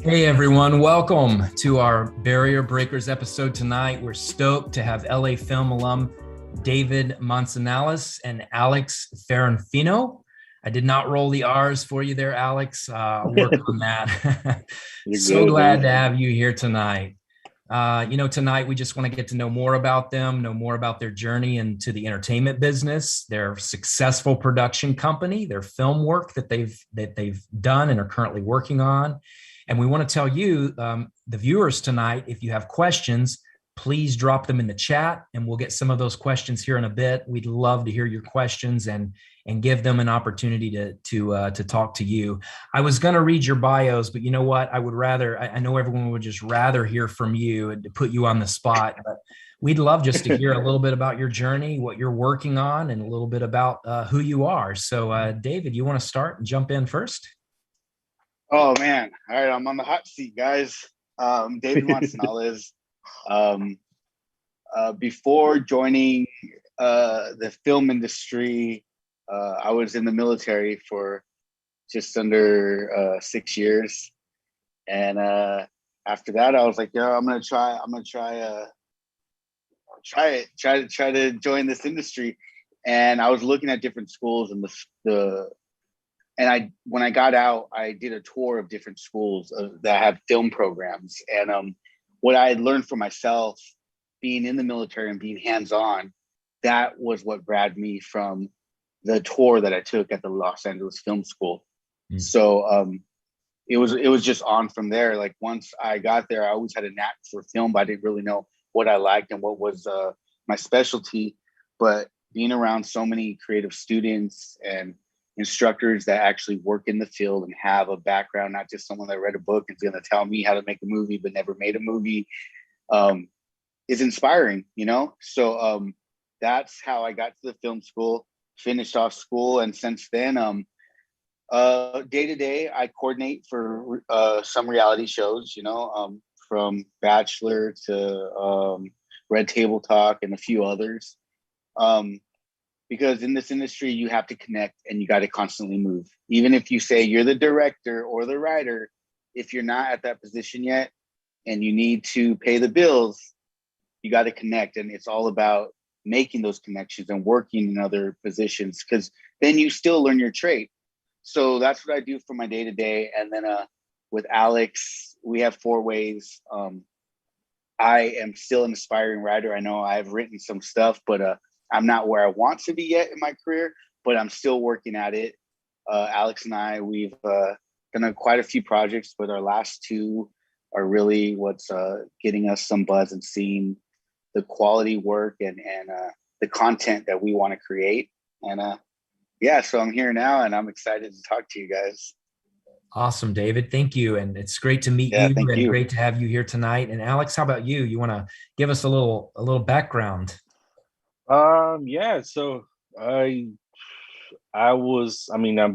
Hey everyone, welcome to our Barrier Breakers episode tonight. We're stoked to have LA Film alum David Mansanalez and Alex Ferrufino. I did not roll the R's for you there, Alex. I'll work on that. You're So good, glad dude. to have you here tonight. Tonight we just want to get to know more about them, know more about their journey into the entertainment business, their successful production company, their film work that they've done and are currently working on. And we want to tell you, the viewers tonight, if you have questions, please drop them in the chat and we'll get some of those questions here in a bit. We'd love to hear your questions and give them an opportunity to talk to you. I was going to read your bios, but you know what? I know everyone would just rather hear from you and to put you on the spot, but we'd love just to hear a little bit about your journey, what you're working on, and a little bit about who you are. So David, you want to start and jump in first? Oh man! All right, I'm on the hot seat, guys. David Mansanalez. Before joining the film industry, I was in the military for just under 6 years, and after that, I was like, "Yo, I'm gonna try to join this industry." And I was looking at different schools, and when I got out, I did a tour of different schools that have film programs. And what I had learned for myself, being in the military and being hands-on, that was what grabbed me from the tour that I took at the Los Angeles Film School. Mm. So it was just on from there. Like once I got there, I always had a knack for film, but I didn't really know what I liked and what was my specialty. But being around so many creative students and instructors that actually work in the field and have a background, not just someone that read a book and is going to tell me how to make a movie but never made a movie, is inspiring, you know? So that's how I got to the film school, finished off school. And since then, day to day, I coordinate for some reality shows, from Bachelor to Red Table Talk and a few others. Because in this industry, you have to connect and you got to constantly move. Even if you say you're the director or the writer, if you're not at that position yet and you need to pay the bills, you got to connect. And it's all about making those connections and working in other positions, because then you still learn your trade. So that's what I do for my day to day. And then with Alex, we have 4 ways. I am still an aspiring writer. I know I've written some stuff, but I'm not where I want to be yet in my career, but I'm still working at it. Alex and I, we've done quite a few projects, but our last 2 are really what's getting us some buzz and seeing the quality work and the content that we want to create. And so I'm here now and I'm excited to talk to you guys. Awesome, David. Thank you. And it's great to meet you and great to have you here tonight. And Alex, how about you? You want to give us a little background? So I've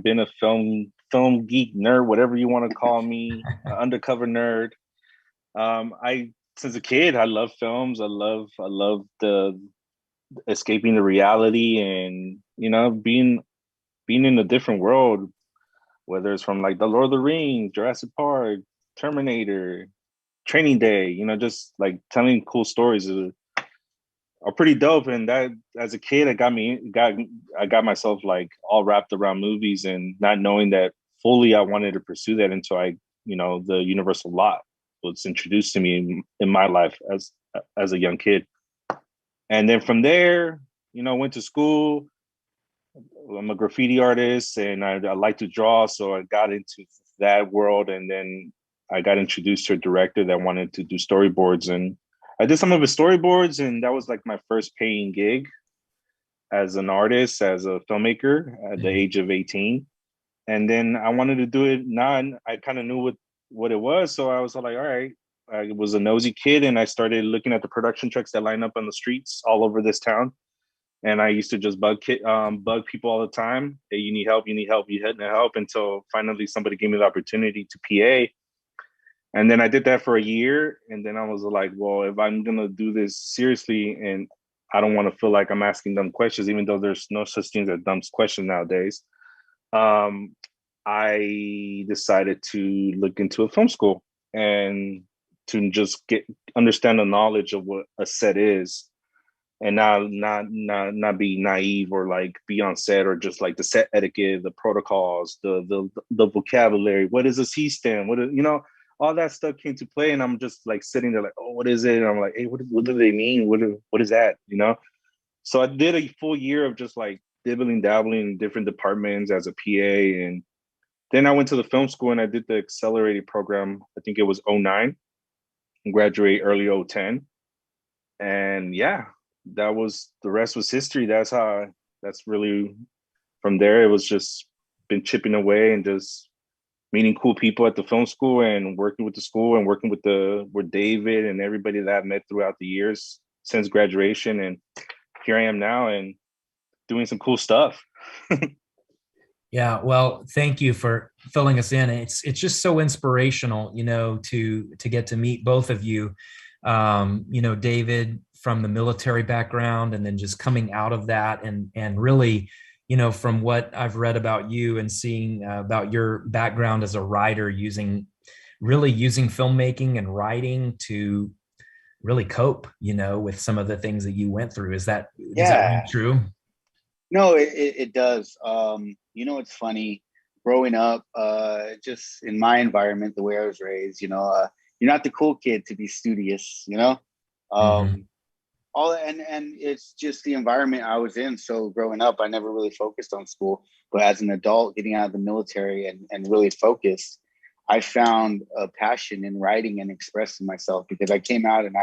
been a film geek nerd, whatever you want to call me, undercover nerd. Since a kid, I love films. I love the escaping the reality and, being in a different world, whether it's from like the Lord of the Rings, Jurassic Park, Terminator, Training Day, just like telling cool stories are pretty dope. And that, as a kid, I got myself like all wrapped around movies and not knowing that fully I wanted to pursue that until the universal lot was introduced to me in my life as a young kid. And then from there, went to school. I'm a graffiti artist and I like to draw. So I got into that world. And then I got introduced to a director that wanted to do storyboards, and I did some of his storyboards, and that was like my first paying gig as an artist, as a filmmaker at the age of 18. And then I wanted to do it now, and I kind of knew what it was. So I was like, all right, I was a nosy kid, and I started looking at the production trucks that line up on the streets all over this town. And I used to just bug people all the time. Hey, you need help, you need help, until finally somebody gave me the opportunity to PA. And then I did that for a year. And then I was like, well, if I'm going to do this seriously, and I don't want to feel like I'm asking dumb questions, even though there's no such thing as dumb questions nowadays, I decided to look into a film school. and to just understand the knowledge of what a set is, and not be naive or like be on set, or just like the set etiquette, the protocols, the vocabulary. What is a C stand? What is, all that stuff came to play, and I'm just like sitting there like, oh, what is it? And I'm like, hey, what do they mean? What is that? So I did a full year of just like dibbling dabbling in different departments as a PA, and then I went to the film school and I did the accelerated program. I think it was '09, and graduate early '10, and yeah, that was, the rest was history. That's really, from there it was just been chipping away and just meeting cool people at the film school and working with the school and working with David and everybody that I've met throughout the years since graduation. And here I am now and doing some cool stuff. Yeah, well, thank you for filling us in. It's just so inspirational, to get to meet both of you. David from the military background, and then just coming out of that, and really, from what I've read about you and seeing about your background as a writer, using filmmaking and writing to really cope, with some of the things that you went through. Does that ring true? No, it does. It's funny growing up, just in my environment, the way I was raised, you're not the cool kid to be studious, Mm-hmm. all and it's just the environment I was in. So growing up, I never really focused on school, but as an adult getting out of the military and really focused, I found a passion in writing and expressing myself, because I came out and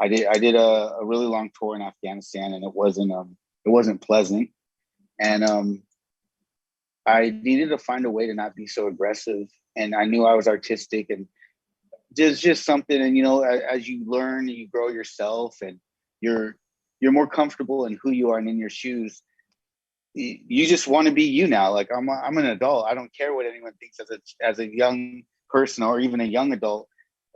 I did a really long tour in Afghanistan, and it wasn't pleasant. And I needed to find a way to not be so aggressive. And I knew I was artistic, and there's just something. And, as you learn and you grow yourself, and you're more comfortable in who you are and in your shoes, you just want to be you now. Like I'm an adult. I don't care what anyone thinks as a young person, or even a young adult.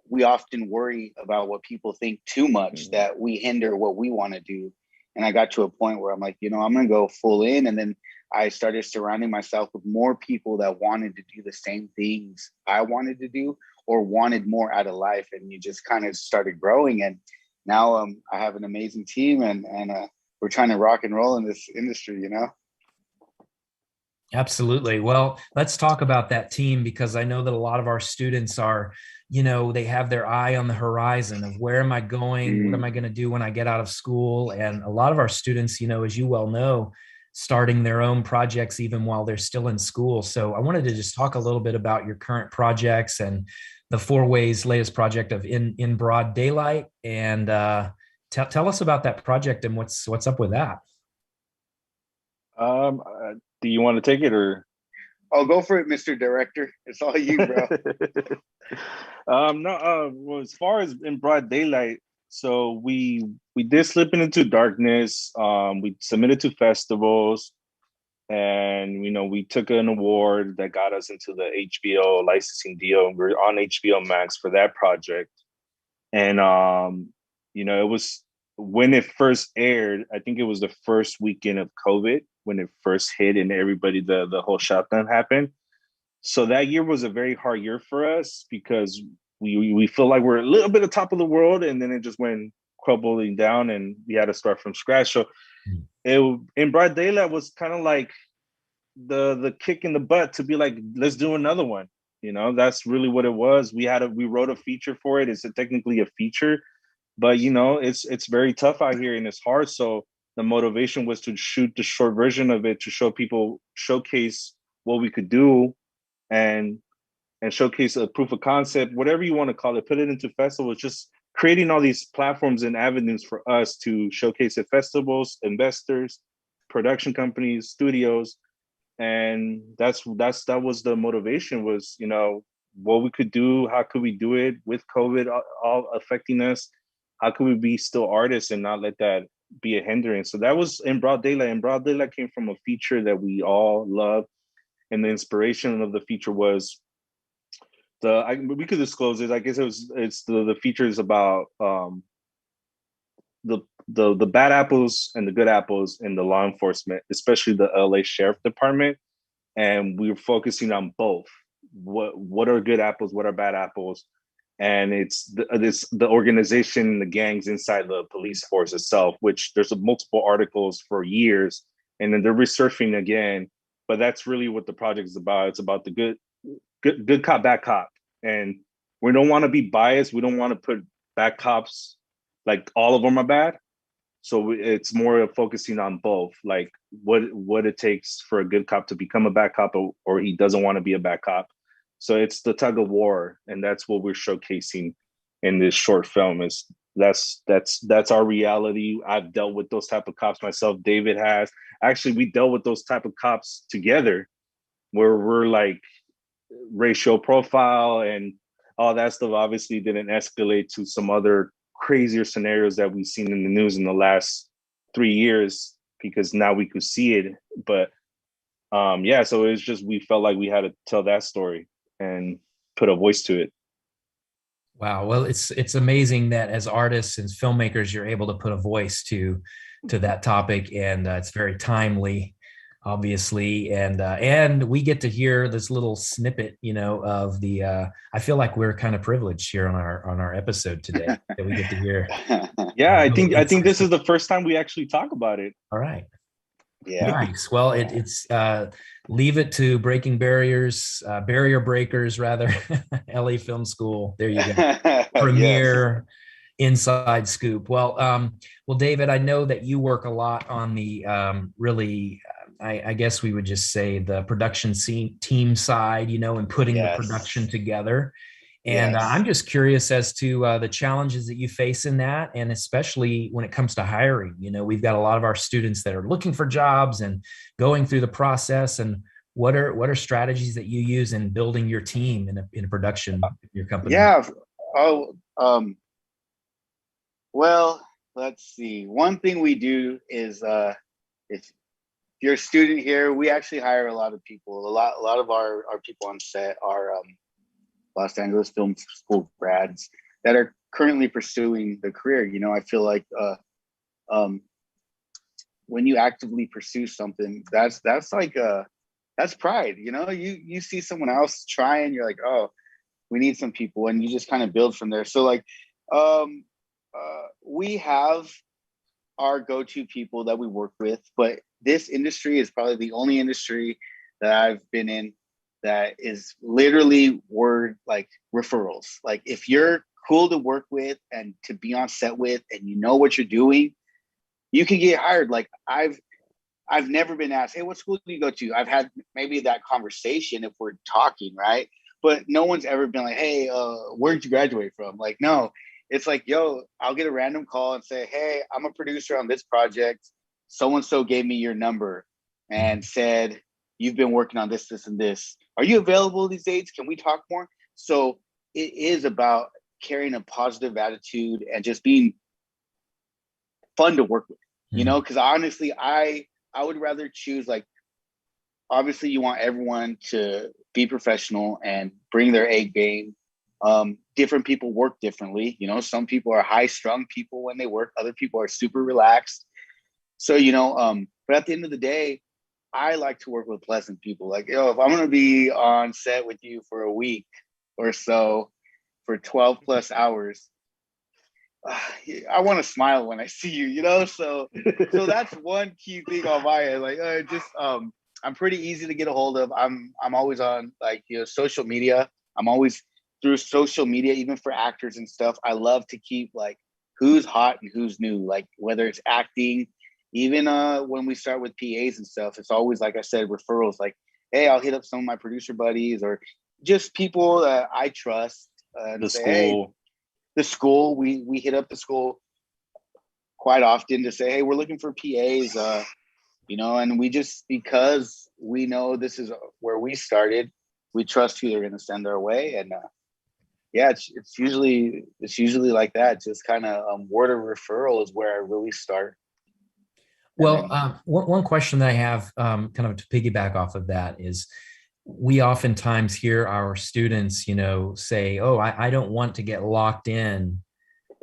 We often worry about what people think too much, that we hinder what we want to do. And I got to a point where I'm like, I'm going to go full in. And then I started surrounding myself with more people that wanted to do the same things I wanted to do, or wanted more out of life. And you just kind of started growing. And now I have an amazing team, and we're trying to rock and roll in this industry, Absolutely. Well, let's talk about that team, because I know that a lot of our students are, they have their eye on the horizon of, where am I going? What am I going to do when I get out of school? And a lot of our students, as you well know, starting their own projects even while they're still in school. So I wanted to just talk a little bit about your current projects and the Four Ways latest project of In Broad Daylight. And tell us about that project and what's up with that. Do you want to take it, or? Oh, go for it, Mr. Director. It's all you, bro. No. Well, as far as In Broad Daylight, so we did Slipping Into Darkness. We submitted to festivals, and we took an award that got us into the HBO licensing deal. We're on HBO Max for that project, and it was, when it first aired, I think it was the first weekend of COVID when it first hit, and everybody, the whole shutdown happened. So that year was a very hard year for us, because we feel like we're a little bit on top of the world, and then it just went crumbling down, and we had to start from scratch. So In Broad Daylight was kind of like the kick in the butt to be like, let's do another one. That's really what it was. We wrote a feature for it. It's technically a feature, but it's very tough out here and it's hard. So the motivation was to shoot the short version of it, to showcase what we could do, and showcase a proof of concept, whatever you want to call it, put it into festivals, just creating all these platforms and avenues for us to showcase at festivals, investors, production companies, studios. And that was the motivation, was, what we could do, how could we do it with COVID all affecting us? How could we be still artists and not let that be a hindrance? So that was In Broad Daylight. In Broad Daylight came from a feature that we all love. And the inspiration of the feature was we could disclose it. I guess it's the feature is about the bad apples and the good apples in the law enforcement, especially the LA Sheriff Department. And we were focusing on both. what are good apples, what are bad apples, and it's the organization, the gangs inside the police force itself, which there's multiple articles for years, and then they're resurfacing again. But that's really what the project is about. It's about the good cop, bad cop, and we don't want to be biased. We don't want to put bad cops like all of them are bad. So it's more of focusing on both, like what it takes for a good cop to become a bad cop, or he doesn't want to be a bad cop. So it's the tug of war, and that's what we're showcasing in this short film. Is that's our reality. I've dealt with those type of cops myself. David has. Actually, we dealt with those type of cops together, where we're like racial profile and all that stuff. Obviously, didn't escalate to some other crazier scenarios that we've seen in the news in the last 3 years, because now we could see it. But yeah, so it's just, we felt like we had to tell that story and put a voice to it. Wow. Well, it's amazing that as artists and filmmakers, you're able to put a voice to that topic, and it's very timely, obviously, and we get to hear this little snippet, of the. I feel like we're kind of privileged here on our episode today that we get to hear. Yeah, I think this is the first time we actually talk about it. All right. Yeah. Nice. Well, it's leave it to breaking barriers, barrier breakers rather. LA Film School. There you go. Premiere inside scoop. Well, David, I know that you work a lot on the really, I guess we would just say the production team side, and putting the production together. And I'm just curious as to the challenges that you face in that, and especially when it comes to hiring. We've got a lot of our students that are looking for jobs and going through the process. And what are strategies that you use in building your team in a production of your company? Yeah. Well, let's see. One thing we do is if you're a student here, we actually hire a lot of people. A lot of our people on set are Los Angeles Film School grads that are currently pursuing the career. I feel like when you actively pursue something, that's like that's pride. You see someone else trying, you're like, oh, we need some people, and you just kind of build from there. So like we have our go-to people that we work with, but this industry is probably the only industry that I've been in that is literally word like referrals. Like if you're cool to work with and to be on set with, and you know what you're doing, you can get hired. Like I've never been asked, hey, what school do you go to? I've had maybe that conversation if we're talking, right? But no one's ever been like, hey, where'd you graduate from? Like, no, it's like, yo, I'll get a random call and say, hey, I'm a producer on this project. So-and-so gave me your number and said, you've been working on this, and this. Are you available these dates? Can we talk more? So it is about carrying a positive attitude and just being fun to work with, because honestly, I would rather choose, like, obviously you want everyone to be professional and bring their A game. Different people work differently. Some people are high strung people when they work. Other people are super relaxed. So, but at the end of the day, I like to work with pleasant people. Like, if I'm going to be on set with you for a week or so for 12 plus hours, I want to smile when I see you, so that's one key thing on my end. Like, I'm pretty easy to get a hold of. I'm always on social media. I'm always through social media, even for actors and stuff. I love to keep like who's hot and who's new, like whether it's acting. Even when we start with PAs and stuff, it's always, like I said, referrals. Like, hey, I'll hit up some of my producer buddies or just people that I trust. The say, school. hey, the school. We hit up the school quite often to say, hey, we're looking for PAs. And we just, because we know this is where we started, we trust who they're going to send our way. And it's usually like that. Just kind of word of referral is where I really start. Well, one question that I have kind of to piggyback off of that is, we oftentimes hear our students, say, oh, I don't want to get locked in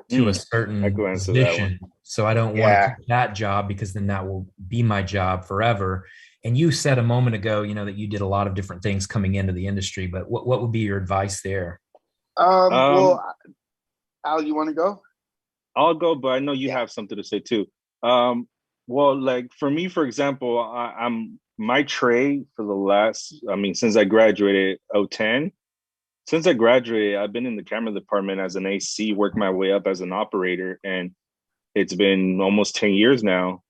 to a certain position. So I don't want to keep that job because then that will be my job forever. And you said a moment ago, that you did a lot of different things coming into the industry, but what would be your advice there? Well, Al, you want to go? I'll go, but I know you have something to say too. Well, like for me, for example, I'm my trade for the last, since I graduated 2010, since I graduated, I've been in the camera department as an AC, worked my way up as an operator, and it's been almost 10 years now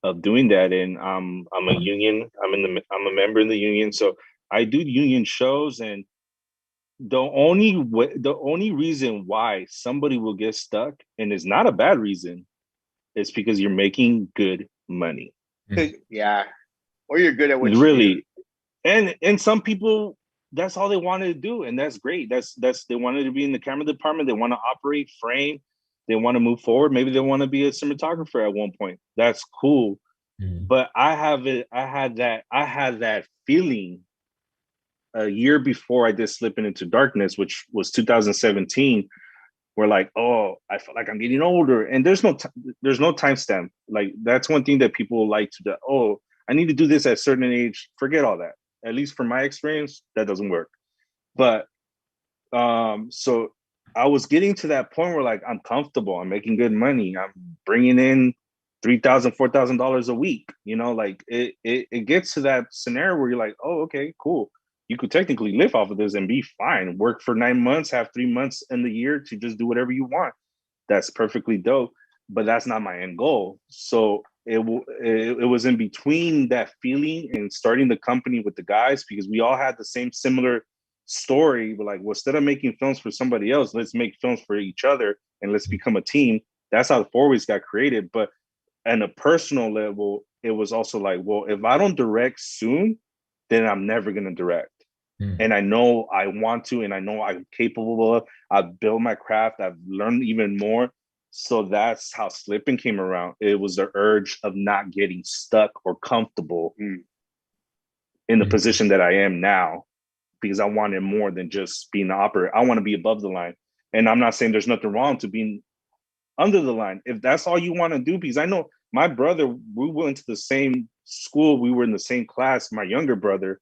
of doing that. And I'm a union. I'm a member in the union, so I do union shows. And the only reason why somebody will get stuck, and it's not a bad reason, is because you're making good money. Yeah, or you're good at what Really. you do. And some people, that's all they wanted to do, and that's great. That's they wanted to be in the camera department. They want to operate, frame. They want to move forward. Maybe they want to be a cinematographer at one point. That's cool. But I had that feeling a year before I did Slipping Into Darkness, which was 2017. Where like, oh, I feel like I'm getting older, and there's no timestamp. Like that's one thing that people like to do. Oh, I need to do this at a certain age. Forget all that. At least from my experience, that doesn't work. But so I was getting to that point where like I'm comfortable. I'm making good money. I'm bringing in $3,000, $4,000 a week. Like it gets to that scenario where you're like, oh, okay, cool. You could technically live off of this and be fine. Work for 9 months, have 3 months in the year to just do whatever you want. That's perfectly dope. But that's not my end goal. So it was in between that feeling and starting the company with the guys, because we all had the same similar story. But like, well, instead of making films for somebody else, let's make films for each other and let's become a team. That's how the Four Ways got created. But on a personal level, it was also like, well, if I don't direct soon, then I'm never going to direct. And I know I want to, and I know I'm capable of. I've built my craft. I've learned even more. So that's how Slipping came around. It was the urge of not getting stuck or comfortable in the position that I am now, because I wanted more than just being an operator. I want to be above the line. And I'm not saying there's nothing wrong to being under the line. If that's all you want to do, because I know my brother, we went to the same school. We were in the same class, my younger brother.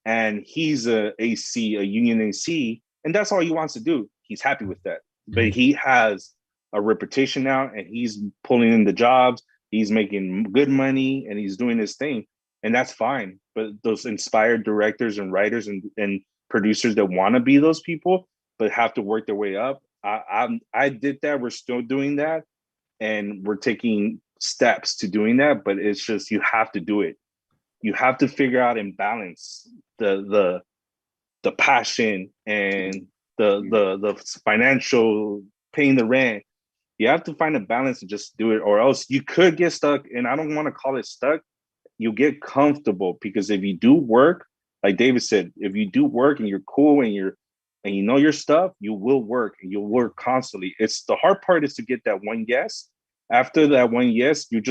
And he's a union AC, and that's all he wants to do. He's happy with that. But he has a reputation now, and he's pulling in the jobs. He's making good money, and he's doing his thing, and that's fine. But those inspired directors and writers and producers that want to be those people, but have to work their way up. I did that. We're still doing that, and we're taking steps to doing that. But it's just, you have to do it. You have to figure out and balance the passion and the financial, paying the rent. You have to find a balance and just do it, or else you could get stuck. And I don't want to call it stuck. You get comfortable, because if you do work, like David said, if you do work and you're cool and you know your stuff, you will work, and you'll work constantly. It's the hard part is to get that one yes. After that one yes, you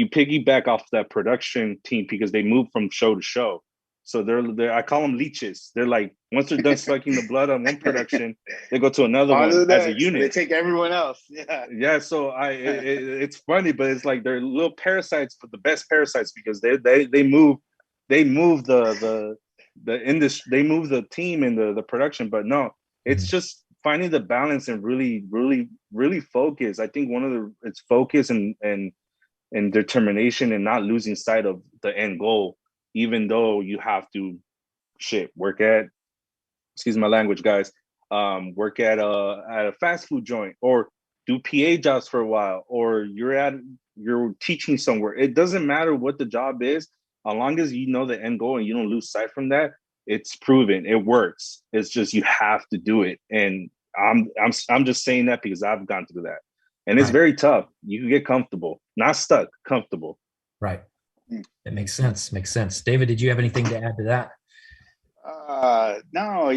piggyback off that production team, because they move from show to show. So they're I call them leeches. They're like, once they're done sucking the blood on one production, they go to another one as a unit. They take everyone else. Yeah. So it's funny, but it's like they're little parasites, but the best parasites, because they move the industry, they move the team and the production. But no, it's just finding the balance and really focus. I think it's focus and determination, and not losing sight of the end goal, even though you have to work at, excuse my language, guys, work at a fast food joint, or do PA jobs for a while, or you're teaching somewhere. It doesn't matter what the job is, as long as you know the end goal and you don't lose sight from that. It's proven, it works. It's just, you have to do it. And I'm just saying that because I've gone through that. And it's very tough. You can get comfortable, not stuck, comfortable. Right. It makes sense. Makes sense. David, did you have anything to add to that? No,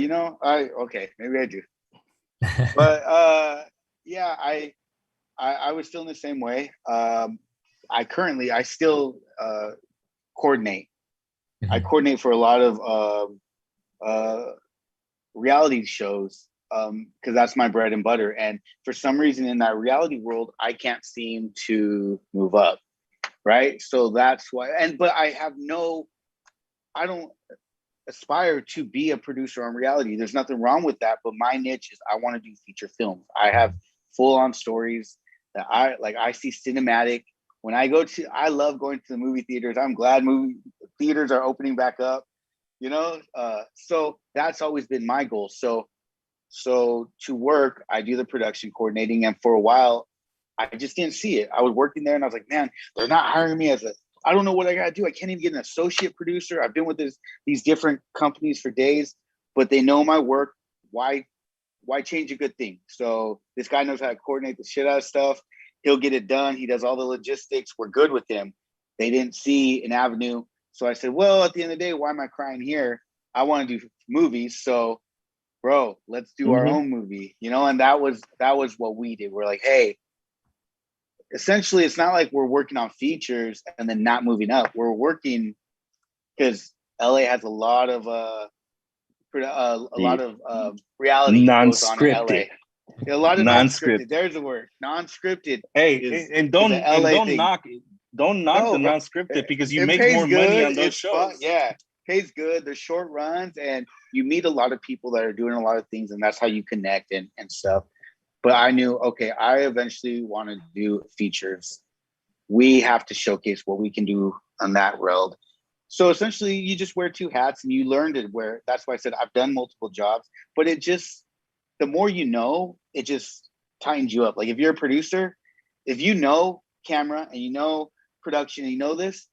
okay, maybe I do. But yeah, I was feeling the same way. I still coordinate. I coordinate for a lot of reality shows, because that's my bread and butter. And for some reason in that reality world, I can't seem to move up. right? So that's why. But I don't aspire to be a producer on reality. There's nothing wrong with that, but my niche is I want to do feature films. I have full on stories that I see cinematic. When I love going to the movie theaters. I'm glad movie theaters are opening back up, so that's always been my goal. So to work, I do the production coordinating, and for a while I just didn't see it. I was working there and I was like, man, they're not hiring me I don't know what I gotta do. I can't even get an associate producer. I've been with these different companies for days, but they know my work. Why change a good thing? So this guy knows how to coordinate the shit out of stuff. He'll get it done. He does all the logistics. We're good with him. They didn't see an avenue. So I said, well, at the end of the day, why am I crying here? I want to do movies. So bro, let's do our own movie, and that was what we did. We're like, hey, essentially, it's not like we're working on features and then not moving up. We're working because LA has a lot of reality goes on in LA. A lot of non-scripted. There's a word, non-scripted. Hey, and don't knock the non-scripted because you make more money on those shows. Yeah, pays good. They're short runs, and you meet a lot of people that are doing a lot of things, and that's how you connect and stuff. But I knew, okay, I eventually want to do features. We have to showcase what we can do on that road. So essentially, you just wear two hats and you learn to wear. That's why I said I've done multiple jobs, but the more you know, it just tightens you up. Like if you're a producer, if you know camera and you know production and you know this,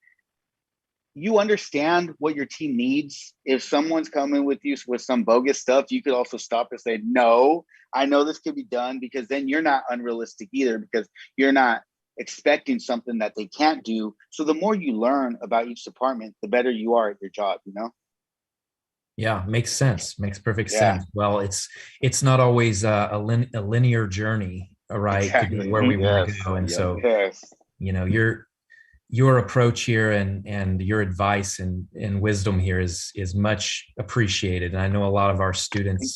you understand what your team needs. If someone's coming with you with some bogus stuff, you could also stop and say, no, I know this could be done, because then you're not unrealistic either, because you're not expecting something that they can't do. So the more you learn about each department, the better you are at your job, Yeah, makes sense. Makes perfect sense. Well, it's not always a linear journey, right? Exactly. To get where we want to go. And so, your approach here and your advice and wisdom here is much appreciated. And I know a lot of our students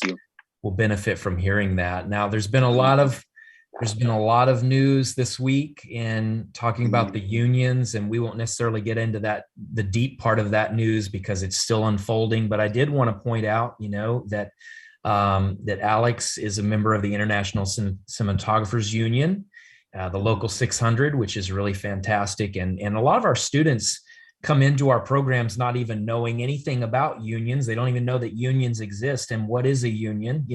will benefit from hearing that. Now, there's been a lot of news this week in talking about the unions, and we won't necessarily get into the deep part of that news because it's still unfolding. But I did want to point out, that Alex is a member of the International Cinematographers Union, the local 600, which is really fantastic. And a lot of our students come into our programs not even knowing anything about unions. They don't even know that unions exist and what is a union,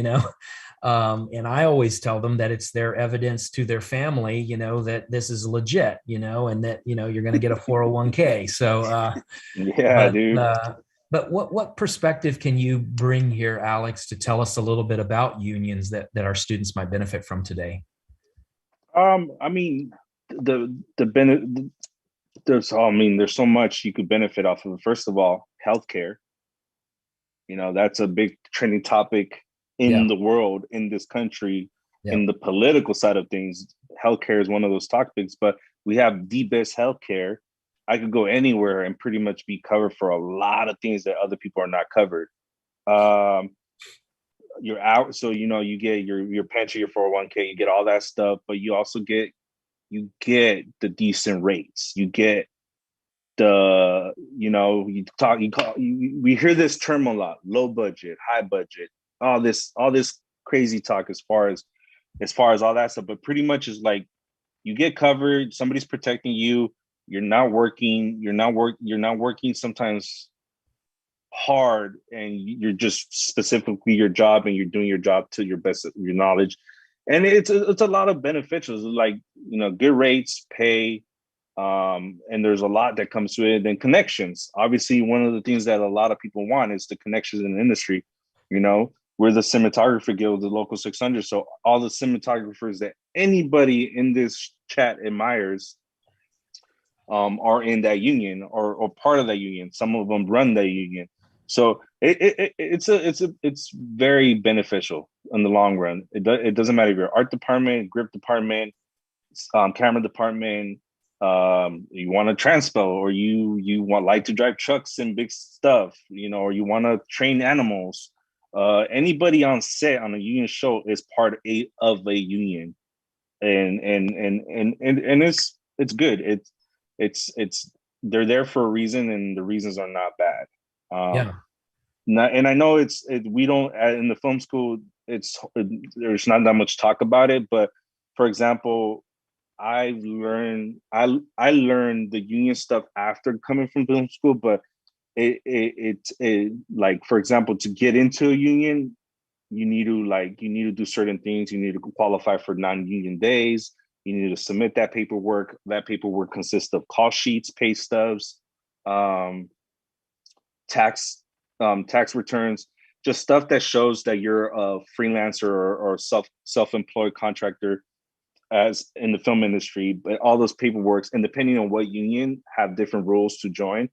and I always tell them that it's their evidence to their family, that this is legit, and that, you're going to get a 401k. So, dude. But what perspective can you bring here, Alex, to tell us a little bit about unions that our students might benefit from today? I mean, there's so much you could benefit off of. First of all, healthcare. That's a big trending topic in the world, in this country, in the political side of things. Healthcare is one of those topics, but we have the best healthcare. I could go anywhere and pretty much be covered for a lot of things that other people are not covered. You're out, so you get your pension, your 401k, you get all that stuff, but you also get the decent rates. You get we hear this term a lot: low budget, high budget, all this crazy talk as far as all that stuff. But pretty much is like you get covered, somebody's protecting you, you're not working sometimes hard, and you're just specifically your job, and you're doing your job to your best of your knowledge. And it's a lot of beneficials, like good rates, pay, and there's a lot that comes to it. And connections, obviously, one of the things that a lot of people want is the connections in the industry. We're the Cinematographer Guild, the local 600, so all the cinematographers that anybody in this chat admires are in that union or part of that union. Some of them run that union. So it's very beneficial in the long run. It doesn't matter if you're art department, grip department, camera department, you want to transpo, or you like to drive trucks and big stuff, or you want to train animals. Anybody on set on a union show is part of a union, and it's good. it's they're there for a reason, and the reasons are not bad. Yeah. And I know we don't in the film school. There's not that much talk about it, but for example, I learned the union stuff after coming from film school, but it like, for example, to get into a union, you need to do certain things. You need to qualify for non-union days. You need to submit that paperwork. That paperwork consists of call sheets, pay stubs, tax returns, just stuff that shows that you're a freelancer or self-employed contractor as in the film industry. But all those paperworks, and depending on what union, have different rules to join.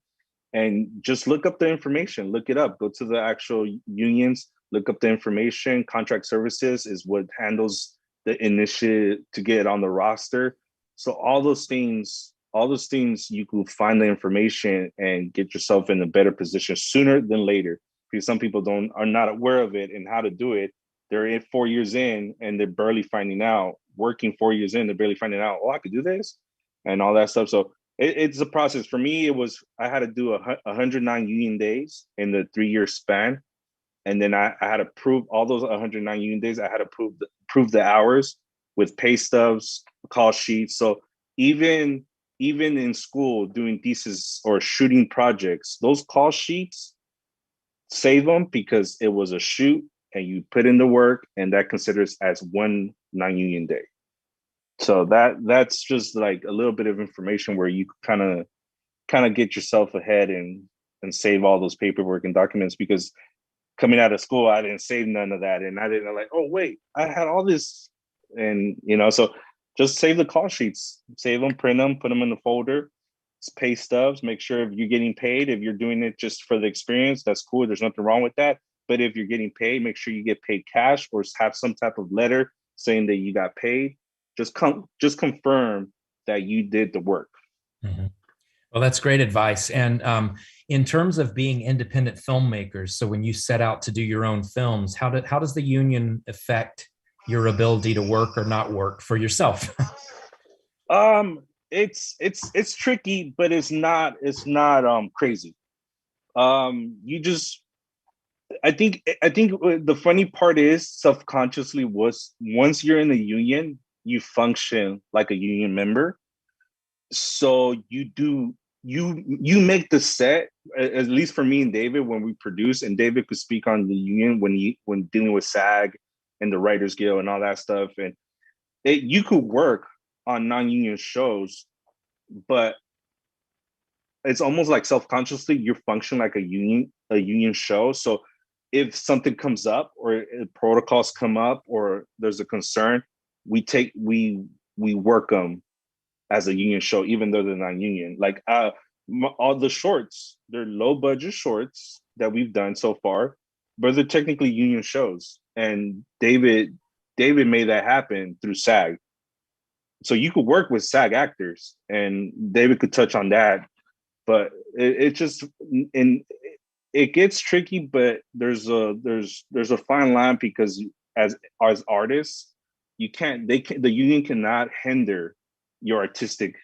And just look up the information, look it up, go to the actual unions, look up the information. Contract services is what handles the initiative to get on the roster. So all those things, you can find the information and get yourself in a better position sooner than later. Because some people are not aware of it and how to do it. They're in 4 years in and they're barely finding out. Working 4 years in, they're barely finding out, oh, I could do this and all that stuff. So it's a process. For me, I had to do 109 union days in the 3-year span. And then I had to prove all those 109 union days. I had to prove the hours with pay stubs, call sheets. So even in school doing thesis or shooting projects, those call sheets, save them, because it was a shoot and you put in the work, and that considers as one non-union day. So that's just like a little bit of information where you kind of get yourself ahead and save all those paperwork and documents, because coming out of school, I didn't save none of that. And I didn't oh, wait, I had all this. And, so just save the call sheets, save them, print them, put them in the folder, pay stubs, make sure if you're getting paid. If you're doing it just for the experience, that's cool. There's nothing wrong with that. But if you're getting paid, make sure you get paid cash or have some type of letter saying that you got paid. Just confirm that you did the work. Mm-hmm. Well, that's great advice. And in terms of being independent filmmakers, so when you set out to do your own films, how does the union affect your ability to work or not work for yourself? It's tricky, but it's not crazy. You just I think the funny part is, subconsciously, once you're in the union, you function like a union member. So you make the set, at least for me and David, when we produce, and David could speak on the union when dealing with SAG and the Writers Guild and all that stuff. And you could work on non-union shows, but it's almost like self-consciously you function like a union show. So if something comes up, or protocols come up, or there's a concern, we work them as a union show, even though they're non-union. Like all the shorts, they're low budget shorts that we've done so far, but they're technically union shows. And David made that happen through SAG. So you could work with SAG actors, and David could touch on that. But it gets tricky, but there's a fine line, because as artists, the union cannot hinder your artistic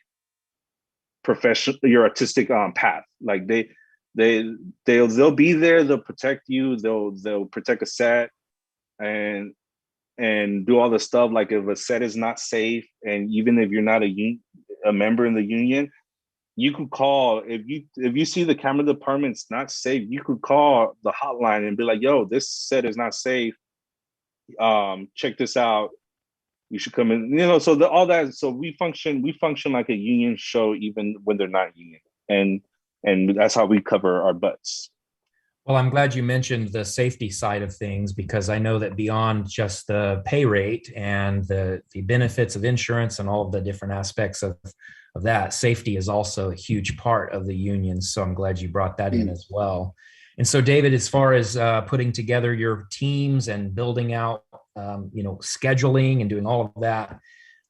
path. Like they'll be there, they'll protect you, they'll protect a set and do all the stuff. Like if a set is not safe, and even if you're not a member in the union, you could call, if you see the camera department's not safe, you could call the hotline and be like, yo, this set is not safe. Check this out. You should come in, so all that. So we function like a union show, even when they're not union. And that's how we cover our butts. Well, I'm glad you mentioned the safety side of things, because I know that beyond just the pay rate and the benefits of insurance and all of the different aspects of that, safety is also a huge part of the union. So I'm glad you brought that in as well. And so, David, as far as putting together your teams and building out, scheduling and doing all of that,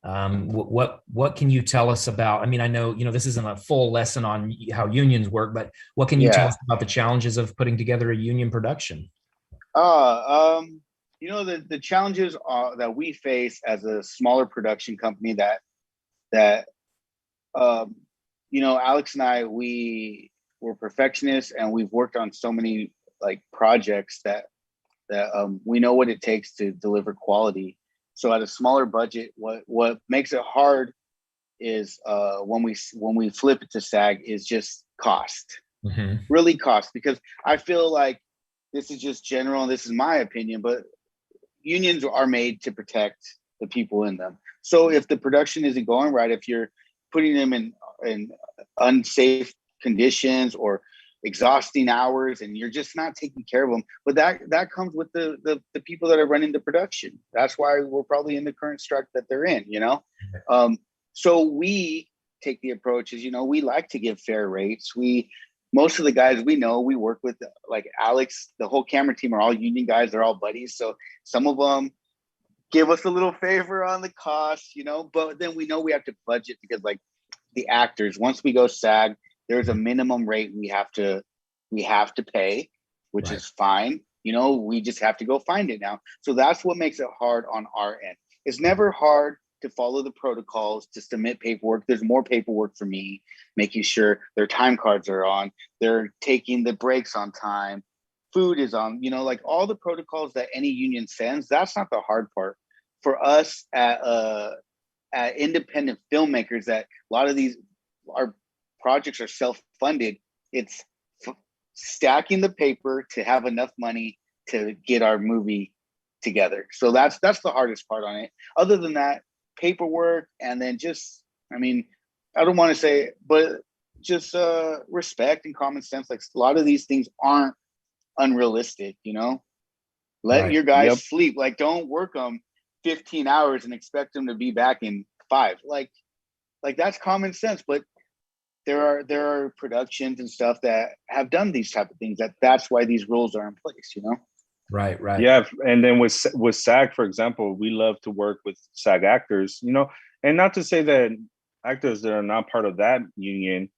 what can you tell us about? I mean, I know, this isn't a full lesson on how unions work, but what can you tell us about the challenges of putting together a union production? The challenges that we face as a smaller production company that Alex and I, we're perfectionists, and we've worked on so many like projects that we know what it takes to deliver quality. So at a smaller budget, what makes it hard is when we flip it to SAG is just cost, really cost, because I feel like this is just general, and this is my opinion, but unions are made to protect the people in them. So if the production isn't going right, if you're putting them in unsafe conditions or exhausting hours, and you're just not taking care of them, but that comes with the people that are running the production. That's why we're probably in the current strike that they're in, so we take the approach is, we like to give fair rates. Most of the guys we work with, like Alex, the whole camera team are all union guys. They're all buddies. So some of them give us a little favor on the cost, but then we know we have to budget, because like the actors, once we go SAG, there's a minimum rate we have to pay, which is fine. We just have to go find it now. So that's what makes it hard on our end. It's never hard to follow the protocols, to submit paperwork. There's more paperwork for me, making sure their time cards are on, they're taking the breaks on time, food is on, like all the protocols that any union sends. That's not the hard part. For us at independent filmmakers, that a lot of our projects are self-funded, it's stacking the paper to have enough money to get our movie together. So that's the hardest part on it. Other than that, paperwork, and then just, I don't want to say, but just respect and common sense. Like a lot of these things aren't unrealistic, let your guys sleep. Like, don't work them 15 hours and expect them to be back in 5. Like that's common sense. But there are productions and stuff that have done these type of things. That's why these rules are in place, Right. Yeah, and then with SAG, for example, we love to work with SAG actors, and not to say that actors that are not part of that union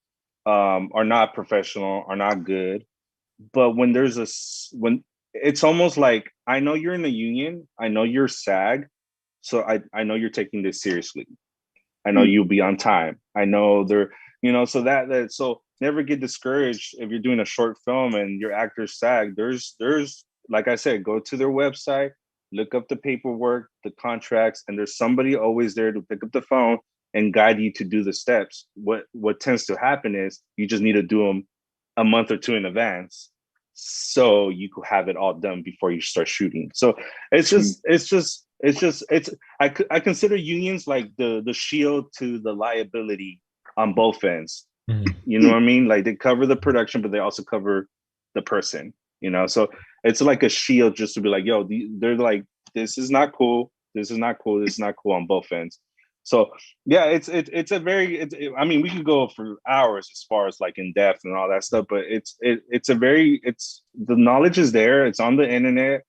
are not professional, are not good, but when it's almost like, I know you're in the union, I know you're SAG, so I know you're taking this seriously. I know you'll be on time. I know so never get discouraged if you're doing a short film and your actors SAG. There's like I said, go to their website, look up the paperwork, the contracts, and there's somebody always there to pick up the phone and guide you to do the steps. What tends to happen is you just need to do them a month or two in advance, so you could have it all done before you start shooting. So I consider unions like the shield to the liability on both ends. You know what I mean? Like, they cover the production, but they also cover the person. So it's like a shield, just to be like, yo, they're like, this is not cool. This is not cool. This is not cool on both ends. So yeah, we could go for hours as far as like in depth and all that stuff, but the knowledge is there. It's on the internet.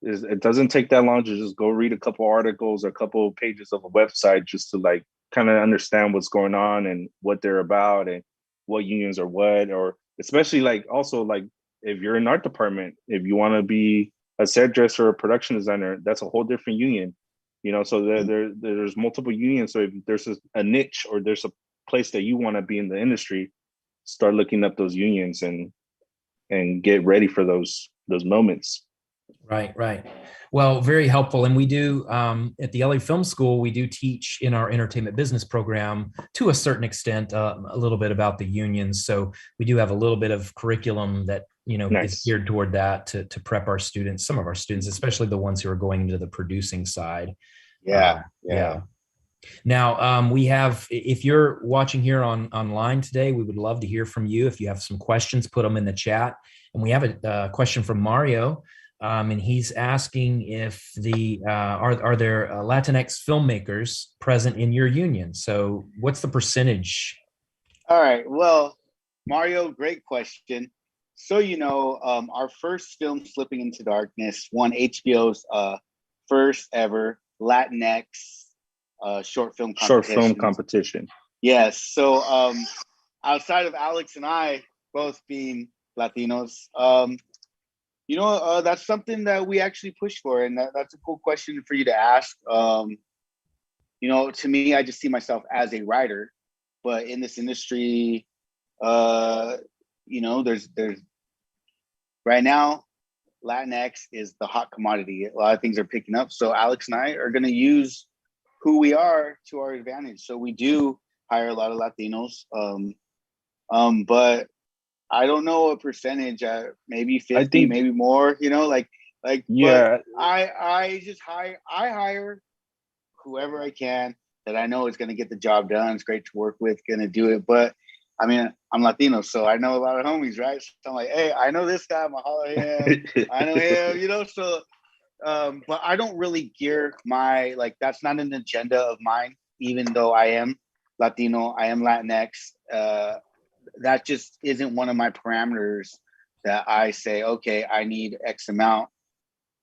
It doesn't take that long to just go read a couple articles or a couple pages of a website, just to like kind of understand what's going on and what they're about and what unions are what, or especially like also like, if you're in art department, if you want to be a set dresser or a production designer, that's a whole different union, so there's multiple unions. So if there's a niche or there's a place that you want to be in the industry, start looking up those unions and get ready for those moments. Right. Well, very helpful. And we do, at the LA Film School, we do teach in our entertainment business program, to a certain extent, a little bit about the unions. So we do have a little bit of curriculum that, Nice. is geared toward that to prep our students, some of our students, especially the ones who are going into the producing side. Yeah. Now, we have, if you're watching here online today, we would love to hear from you. If you have some questions, put them in the chat. And we have a question from Mario. And he's asking if are there Latinx filmmakers present in your union? So what's the percentage? All right. Well, Mario, great question. So, our first film, Slipping into Darkness, won HBO's first ever Latinx short film competition. Yes. So outside of Alex and I both being Latinos, that's something that we actually push for, and that's a cool question for you to ask. To me, I just see myself as a writer, but in this industry, there's right now, Latinx is the hot commodity. A lot of things are picking up. So Alex and I are going to use who we are to our advantage. So we do hire a lot of Latinos, but I don't know a percentage. Maybe 50, maybe more. Yeah. But I hire whoever I can that I know is going to get the job done. It's great to work with, going to do it. But I mean, I'm Latino, so I know a lot of homies, right? So I'm like, hey, I know this guy. I'm gonna holler at him. I know him, So, but I don't really gear that's not an agenda of mine. Even though I am Latino, I am Latinx. That just isn't one of my parameters that I say, okay, I need X amount.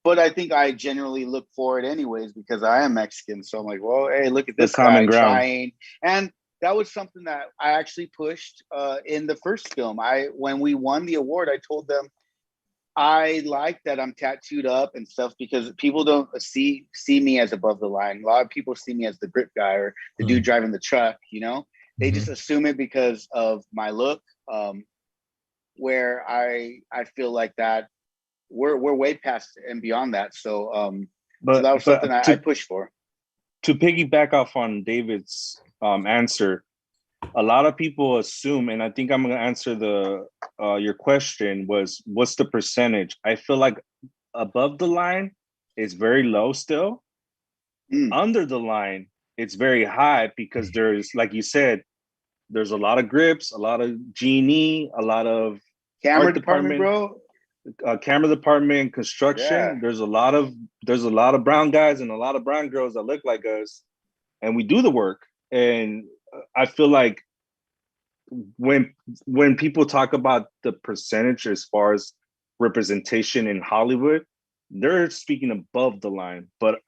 But I think I generally look for it anyways because I am Mexican. So I'm like, well, hey, look at this guy trying. And that was something that I actually pushed in the first film. When we won the award, I told them I like that I'm tattooed up and stuff because people don't see me as above the line. A lot of people see me as the grip guy or the dude driving the truck. They just assume it because of my look. Where I feel like that we're way past and beyond that. So so that was something I pushed for. To piggyback off on David's answer, a lot of people assume, and I think I'm going to answer your question was, what's the percentage? I feel like above the line is very low still. Under the line, it's very high because there's, like you said, there's a lot of grips, a lot of G&E, a lot of camera department, bro. Camera department, construction. Yeah. There's a lot of brown guys and a lot of brown girls that look like us, and we do the work. And I feel like when people talk about the percentage as far as representation in Hollywood, they're speaking above the line, but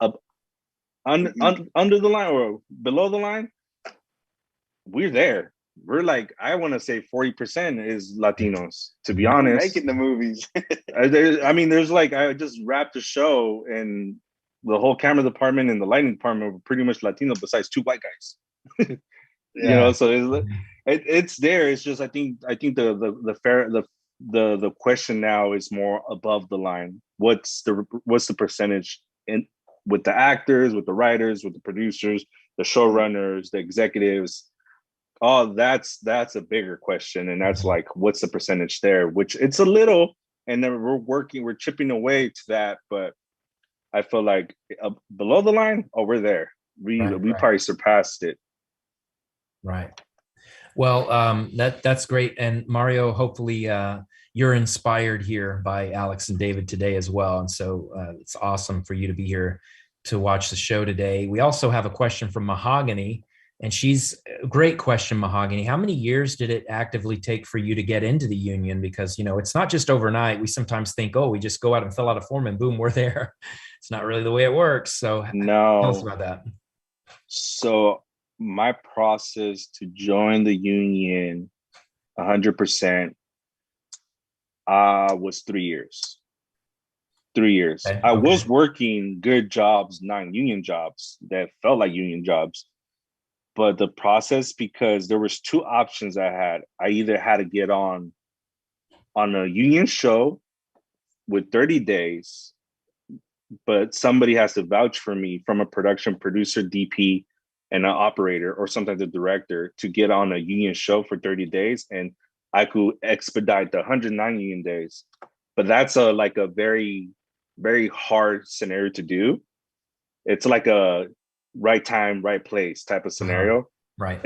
under the line or below the line, we're there. We're like, I want to say 40% is Latinos, to be honest. Making the movies. There's like, I just wrapped a show and the whole camera department and the lighting department were pretty much Latino besides 2 white guys. So it's there. It's just, I think the question now is more above the line. What's the percentage with the actors, with the writers, with the producers, the showrunners, the executives? Oh, that's a bigger question. And that's like, what's the percentage there? Which it's a little, and then we're chipping away to that. But I feel like below the line, we're there. We probably surpassed it. Right. Well, that's great. And Mario, hopefully you're inspired here by Alex and David today as well. And so it's awesome for you to be here to watch the show today. We also have a question from Mahogany. And she's a great question, Mahogany. How many years did it actively take for you to get into the union? Because, it's not just overnight. We sometimes think, we just go out and fill out a form and boom, we're there. It's not really the way it works. So no. Tell us about that. So my process to join the union 100% was 3 years. 3 years. Okay. I was working good jobs, non-union jobs that felt like union jobs. But the process, because there was 2 options I had. I either had to get on a union show with 30 days, but somebody has to vouch for me from a production producer, DP, and an operator, or sometimes a director, to get on a union show for 30 days. And I could expedite the 109 union days. But that's a very, very hard scenario to do. It's like a right time, right place type of scenario. Right.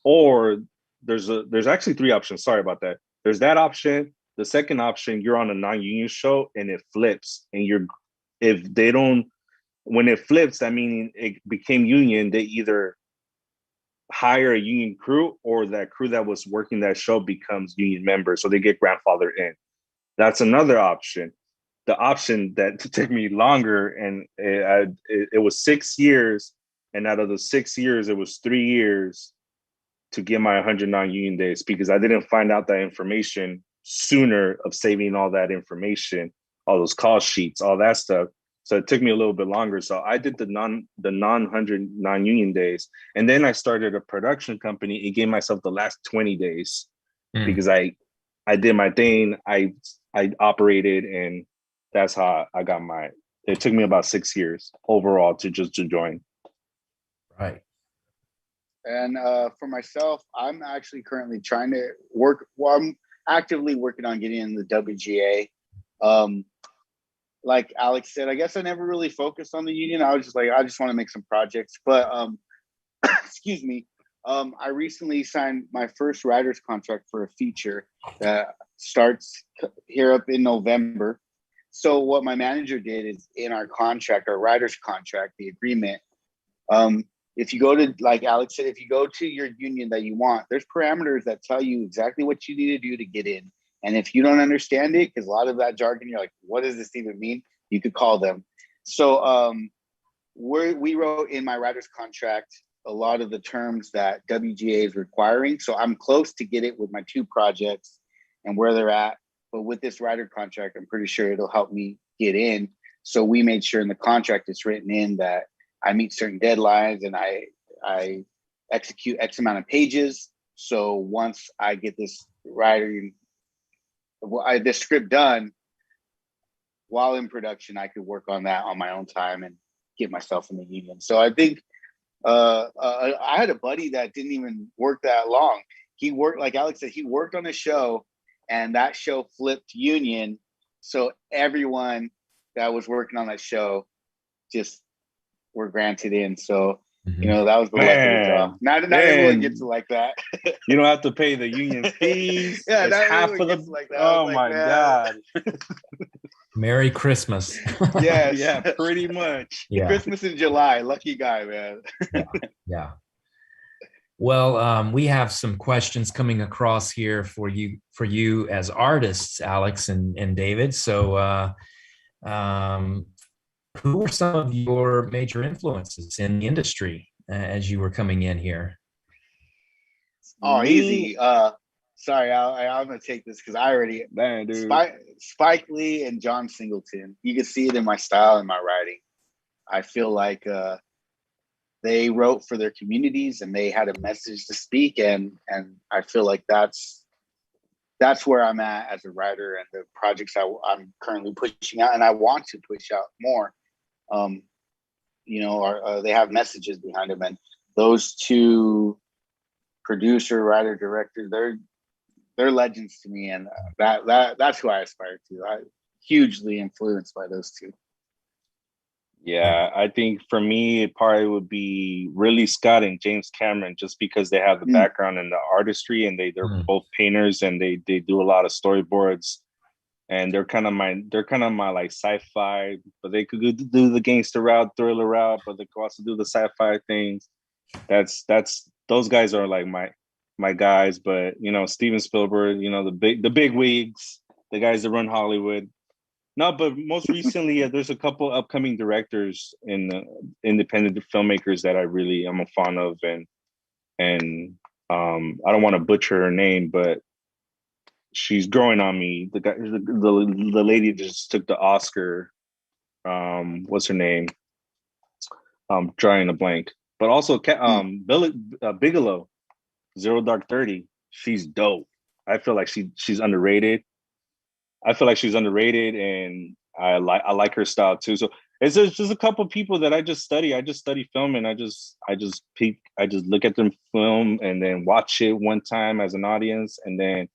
Or there's actually 3 options. Sorry about that. There's that option. The second option, you're on a non-union show and it flips. And when it flips, that meaning it became union, they either hire a union crew or that crew that was working that show becomes union members. So they get grandfathered in. That's another option. The option that took me longer, and it was 6 years, and out of the 6 years, it was 3 years to get my 109 union days, because I didn't find out that information sooner, of saving all that information, all those call sheets, all that stuff. So it took me a little bit longer. So I did the non-100 non-union days. And then I started a production company. It gave myself the last 20 days because I did my thing. I operated, and that's how I got it took me about 6 years overall to join. Right. And for myself, I'm actually currently trying to work. Well, I'm actively working on getting in the WGA. Like Alex said, I guess I never really focused on the union. I was just like, I just want to make some projects. But excuse me, I recently signed my first writer's contract for a feature that starts here up in November. So what my manager did is in our contract, our writer's contract, the agreement, if you go to, like Alex said, if you go to your union that you want, there's parameters that tell you exactly what you need to do to get in. And if you don't understand it, because a lot of that jargon, you're like, what does this even mean? You could call them. So we wrote in my writer's contract a lot of the terms that WGA is requiring. So I'm close to get it with my 2 projects and where they're at. But with this writer contract, I'm pretty sure it'll help me get in. So we made sure in the contract it's written in that I meet certain deadlines and I execute X amount of pages. So once I get this this script done while in production, I could work on that on my own time and get myself in the union. So I think I had a buddy that didn't even work that long. He worked, like Alex said, he worked on a show, and that show flipped union. So everyone that was working on that show just were granted in. So, you know, that was the luck of the draw. Not everyone gets it like that. You don't have to pay the union fees. Yeah, it's not half everyone of gets the. it like that. Oh my God. Merry Christmas. Yes. Yeah, pretty much. Yeah. Christmas in July. Lucky guy, man. Yeah. Well, we have some questions coming across here for you as artists, Alex and David. So who were some of your major influences in the industry as you were coming in here? Oh, easy. Sorry, I'm gonna take this because I already Spike Lee and John Singleton. You can see it in my style and my writing. I feel like they wrote for their communities and they had a message to speak, and I feel like that's where I'm at as a writer, and the projects I'm currently pushing out and I want to push out more. You know, they have messages behind them, and those 2 producer, writer, director, they're legends to me, and that's who I aspire to. I'm hugely influenced by those 2. Yeah, I think for me, it probably would be Ridley Scott and James Cameron, just because they have the background in the artistry, and they're both painters, and they do a lot of storyboards, and they're kind of my like sci-fi, but they could do the gangster route, thriller route, but they could also do the sci-fi things. That's those guys are like my guys. But you know, Steven Spielberg, you know, the big wigs, the guys that run Hollywood. No, but most recently, there's a couple upcoming directors and independent filmmakers that I really am a fan of, and I don't want to butcher her name, but she's growing on me. The lady just took the Oscar. What's her name? Drawing a blank. But also, Bigelow, Zero Dark 30. She's dope. I feel like she's underrated. And I like her style too. So it's just a couple of people that I just study. I just study film, and I just look at them film and then watch it one time as an audience, and then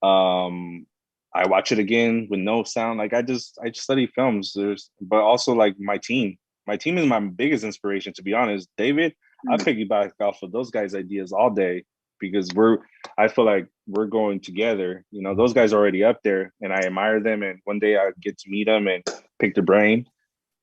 I watch it again with no sound. Like I just study films. But also like my team. My team is my biggest inspiration, to be honest. David, I piggyback off of those guys' ideas all day, because I feel like we're going together. You know, those guys are already up there, and I admire them, and one day I get to meet them and pick their brain.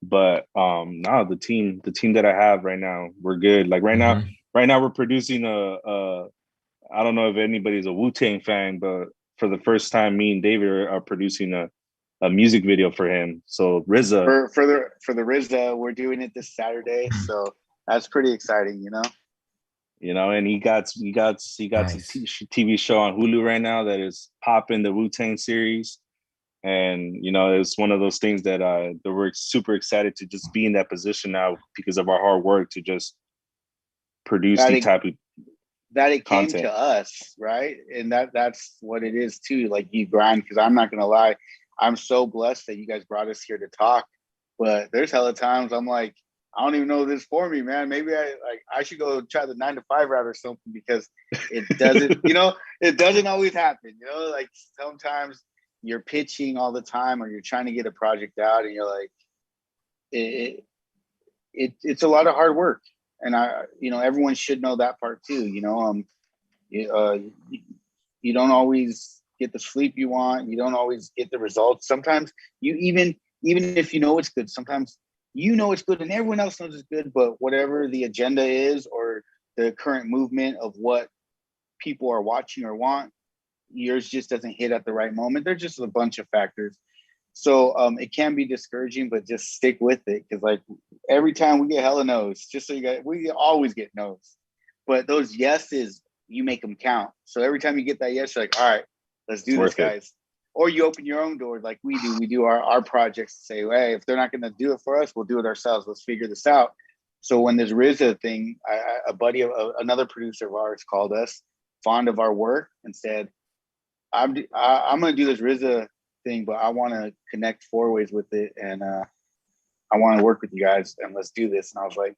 But no, the team that I have right now, we're good. Like right now we're producing I don't know if anybody's a Wu-Tang fan, but for the first time, me and David are producing a music video for him. So RZA. For the RZA, we're doing it this Saturday. So that's pretty exciting, you know? You know, and he got nice. a TV show on Hulu right now that is popping, the Wu-Tang series. And, it's one of those things that we're super excited to just be in that position now because of our hard work to just produce the type of that it came content to us, right? And that's what it is too. Like, you grind, because I'm not gonna lie, I'm so blessed that you guys brought us here to talk. But there's hella times I'm like, I don't even know this for me, man. Maybe I should go try the 9 to 5 route or something, because it doesn't, it doesn't always happen. Like, sometimes you're pitching all the time, or you're trying to get a project out, and you're like, it's a lot of hard work. And everyone should know that part too. You don't always get the sleep you want. You don't always get the results. Sometimes you even if it's good, sometimes it's good and everyone else knows it's good, but whatever the agenda is or the current movement of what people are watching or want, yours just doesn't hit at the right moment. There's just a bunch of factors. So it can be discouraging, but just stick with it, because like every time we get hella no's, just so you guys, we always get no's, but those yeses, you make them count. So every time you get that yes, you're like, all right, let's do this, guys. Or you open your own doors like we do. We do our projects to say, hey, if they're not going to do it for us, we'll do it ourselves. Let's figure this out. So when this RZA thing, a buddy of another producer of ours called us, fond of our work, and said, I'm going to do this RZA thing, but I want to connect 4 ways with it, and I want to work with you guys, and let's do this. And I was like,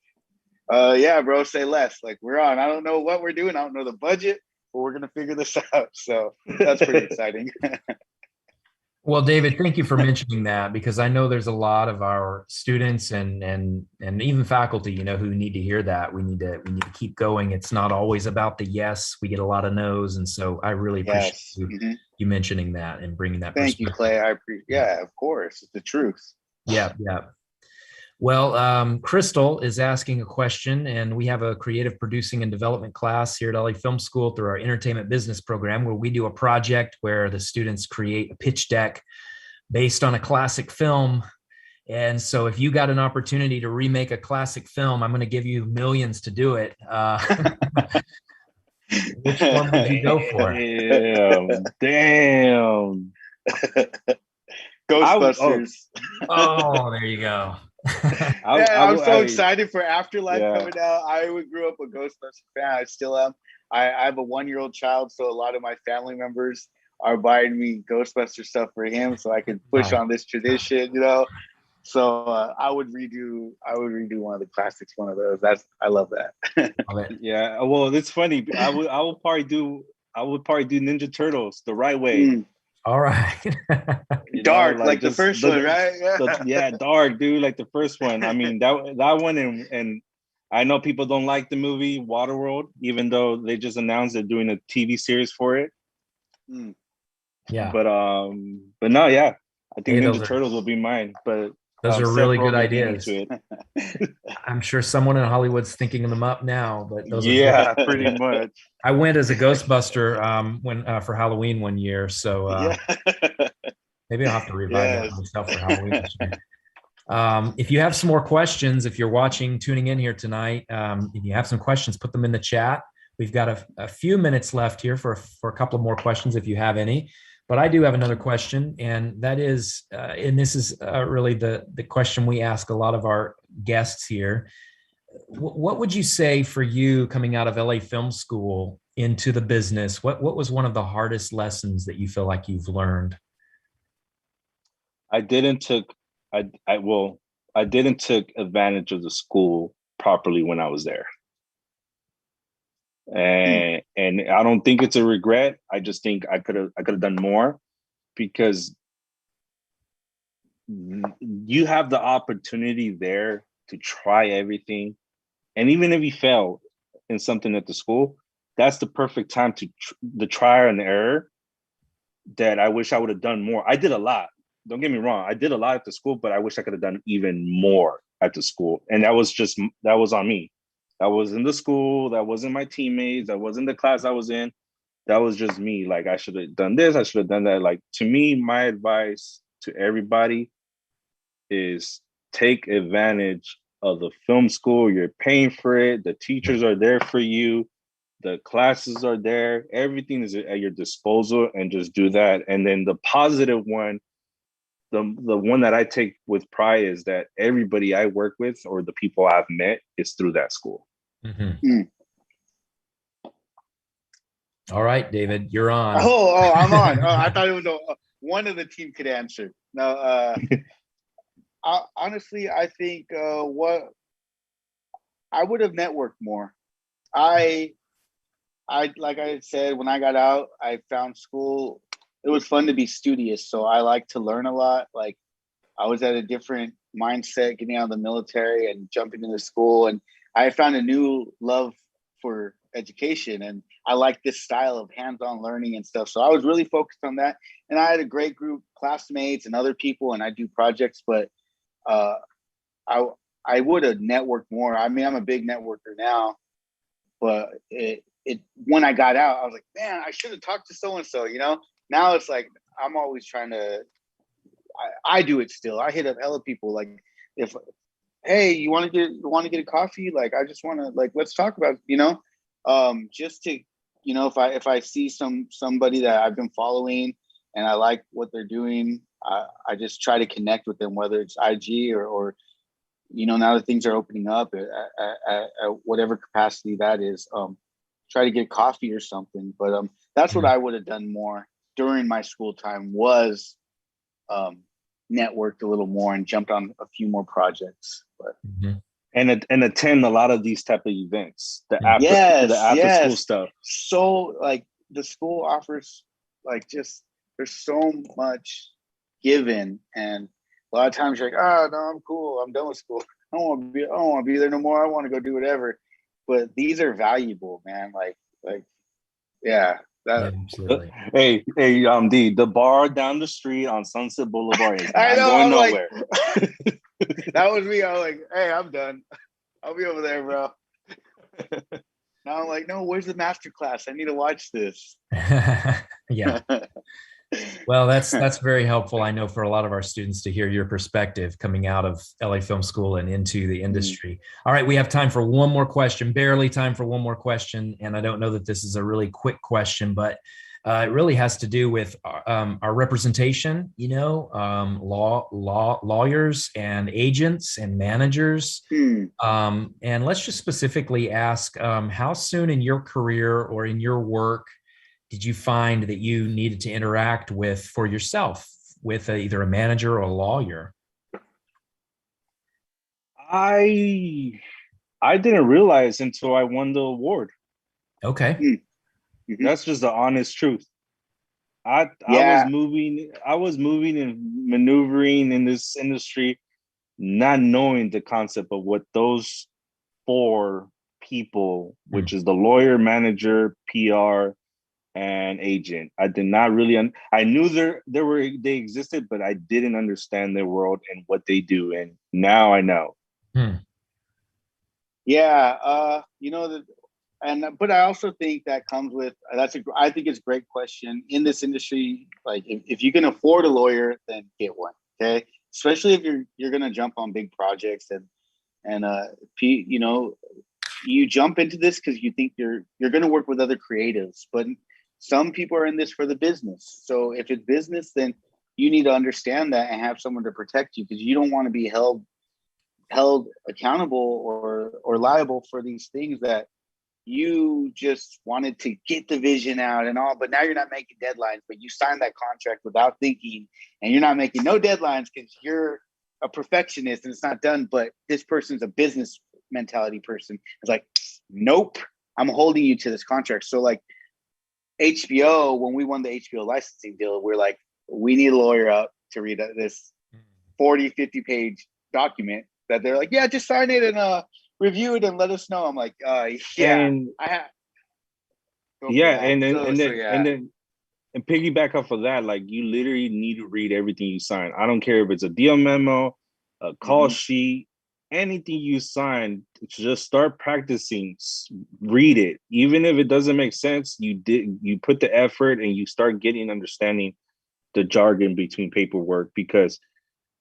yeah, bro, say less. Like, we're on. I don't know what we're doing. I don't know the budget, but we're going to figure this out. So that's pretty exciting. Well, David, thank you for mentioning that, because I know there's a lot of our students and even faculty, who need to hear that. We need to keep going. It's not always about the yes. We get a lot of no's, and so I really appreciate you mentioning that and bringing that. Thank you, Clay. I appreciate. Yeah, of course, it's the truth. Yeah. Well, Crystal is asking a question, and we have a creative producing and development class here at LA Film School through our entertainment business program, where we do a project where the students create a pitch deck based on a classic film. And so if you got an opportunity to remake a classic film, I'm going to give you millions to do it. Which one would you go for? Damn. Ghostbusters. Oh, there you go. I'm so excited for Afterlife coming out. I grew up a Ghostbusters fan. I still am. I have a 1-year-old child, so a lot of my family members are buying me Ghostbuster stuff for him, so I can push on this tradition. So I would redo one of the classics, one of those. I love that. Yeah. Well, it's funny. I would probably do Ninja Turtles the right way. All right. Dark, like the first one, right? Yeah, dark, dude, like the first one. I mean, that one, and I know people don't like the movie Waterworld, even though they just announced they're doing a TV series for it. Yeah. But no, yeah, I think Ninja Turtles will be mine. But those are really good ideas. I'm sure someone in Hollywood's thinking them up now, but those are pretty much. I went as a Ghostbuster when for Halloween one year, so maybe I'll have to revive that myself for Halloween this year. If you have some more questions, if you're tuning in here tonight, if you have some questions, put them in the chat. We've got a few minutes left here for a couple of more questions if you have any. But I do have another question, and that is, and this is really the question we ask a lot of our guests here. What would you say for you coming out of LA Film School into the business? What was one of the hardest lessons that you feel like you've learned? I didn't took advantage of the school properly when I was there. And I don't think it's a regret. I just think I could have done more, because you have the opportunity there to try everything. And even if you fail in something at the school, that's the perfect time to the trial and error that I wish I would have done more. I did a lot. Don't get me wrong. I did a lot at the school, but I wish I could have done even more at the school. And that was on me. That was in the school. That wasn't my teammates. That wasn't the class I was in. That was just me. Like, I should have done this. I should have done that. Like, to me, my advice to everybody is take advantage of the film school. You're paying for it. The teachers are there for you. The classes are there. Everything is at your disposal, and just do that. And then the positive one the one that I take with pride is that everybody I work with or the people I've met is through that school. All right, David, you're on. I'm on. I thought it was one of the team could answer. No, honestly, I think what I would have networked more. I like I said, when I got out, I found school. It was fun to be studious, so I like to learn a lot. Like I was at a different mindset getting out of the military and jumping into school, and I found a new love for education, and I like this style of hands-on learning and stuff. So I was really focused on that, and I had a great group, classmates and other people, and I do projects. But I would have networked more. I mean, I'm a big networker now, but it when I got out, I was like, man, I should have talked to so and so. You know, now it's like I'm always trying to. I do it still. I hit up hella people like, if hey, you want to get a coffee? Like, I just want to like, let's talk about, just to, if I see somebody that I've been following and I like what they're doing, I just try to connect with them, whether it's IG or now that things are opening up at whatever capacity that is, try to get coffee or something. But that's what I would have done more during my school time was networked a little more and jumped on a few more projects. But and attend a lot of these type of events, the after school stuff. So like the school offers like just there's so much given, and a lot of times you're like, oh no, I'm cool, I'm done with school. I don't want to be there no more. I want to go do whatever. But these are valuable, man. Like yeah. Absolutely. Hey, the bar down the street on Sunset Boulevard is not going nowhere. Like, that was me. I was like, hey, I'm done. I'll be over there, bro. Now I'm like, no, where's the master class? I need to watch this. Yeah. Well, that's very helpful. I know for a lot of our students to hear your perspective coming out of LA Film School and into the industry. All right, we have time for one more question, barely time for one more question. And I don't know that this is a really quick question, but it really has to do with our representation, lawyers and agents and managers. And let's just specifically ask, how soon in your career or in your work did you find that you needed to interact for yourself with either a manager or a lawyer? I didn't realize until I won the award. Okay. That's just the honest truth. I was moving and maneuvering in this industry, not knowing the concept of what those four people, which is the lawyer, manager, PR, and agent. I did not really. I knew they existed, but I didn't understand their world and what they do. And now I know. Yeah, but I also think that comes with I think it's a great question in this industry. Like, if you can afford a lawyer, then get one. Okay, especially if you're gonna jump on big projects and you jump into this because you think you're gonna work with other creatives, but some people are in this for the business. So if it's business, then you need to understand that and have someone to protect you, because you don't want to be held accountable or liable for these things that you just wanted to get the vision out and all, but now you're not making deadlines, but you signed that contract without thinking, and you're not making no deadlines because you're a perfectionist and it's not done. But this person's a business mentality person. It's like, nope, I'm holding you to this contract. So like, HBO, when we won the HBO licensing deal, we're like, we need a lawyer up to read this 40, 50 page document that they're like, yeah, just sign it and review it and let us know. I'm like, and piggyback off of that, like, you literally need to read everything you sign. I don't care if it's a deal memo, a call sheet, anything you sign, just start practicing. Read it, even if it doesn't make sense. You put the effort and you start understanding the jargon between paperwork, because